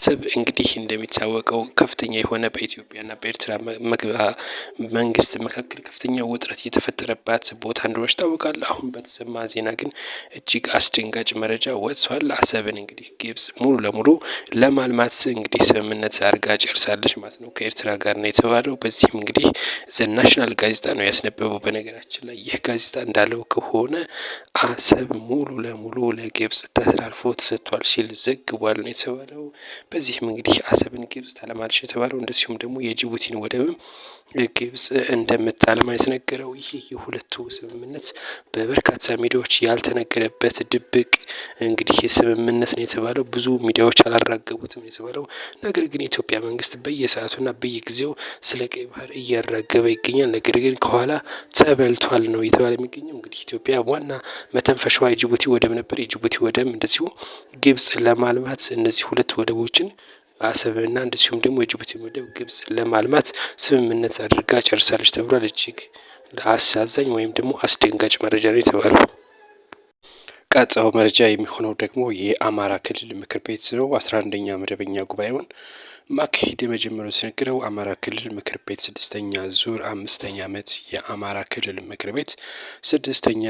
አሰብ እንግዲህ እንደሚታወቀው ከፍተኛ የሆነ በኢትዮጵያና በኤርትራ መንግስት መካከል ከፍተኛ ውጥረት የተፈጠረባት ቦታ እንደሆነች ታወቃል። አሁን በተሰማ ዜና ግን እጅግ አስደንጋጭ መረጃ ወጥቷል። አሰብን እንግዲህ ግብጽ ሙሉ ለሙሉ ለማልማት እንግዲህ ስምምነት አድርጋ ጨርሳለች ማለት ነው ከኤርትራ ጋር ነው የተባለው። በዚህም እንግዲህ ዘ ናሽናል ጋዜጣ ነው ያስነበበው። በነገራችን ላይ ይህ ጋዜጣ እንዳለው ከሆነ አሰብ ሙሉ ለሙሉ ለግብጽ ተላልፎ ተሰጥቷል ሲል ዘግቧል ነው የተባለው። በዚህም እንግዲህ አሰብን ግብጽ ታለማለች የተባለው እንደዚሁም ደግሞ የጅቡቲን ወደብም ግብጽ እንደምታለማ የተነገረው። ይህ የሁለቱ ስምምነት በበርካታ ሚዲያዎች ያልተነገረበት ድብቅ እንግዲህ ስምምነት ነው የተባለው። ብዙ ሚዲያዎች አላራገቡትም ነው የተባለው። ነገር ግን የኢትዮጵያ መንግስት በየሰዓቱና በየጊዜው ስለ ቀይ ባህር እያራገበ ይገኛል። ነገር ግን ከኋላ ተበልቷል ነው የተባለ የሚገኘው። እንግዲህ ኢትዮጵያ ዋና መተንፈሻዋ የጅቡቲ ወደብ ነበር። የጅቡቲ ወደብ እንደዚሁ ግብጽ ለማልማት እነዚህ ሁለት ወደቦችን አሰብና እንደዚሁም ደግሞ የጅቡቲ ወደብ ግብጽ ለማልማት ስምምነት አድርጋ ጨርሳለች ተብሏል። እጅግ አሳዛኝ ወይም ደግሞ አስደንጋጭ መረጃ ነው የተባለው። ቀጣዩ መረጃ የሚሆነው ደግሞ የአማራ ክልል ምክር ቤት ነው። 11ኛ መደበኛ ጉባኤውን ማካሄድ የመጀመሪያው ሲነገረው አማራ ክልል ምክር ቤት 6ኛ ዙር 5ኛ ዓመት የአማራ ክልል ምክር ቤት ስድስተኛ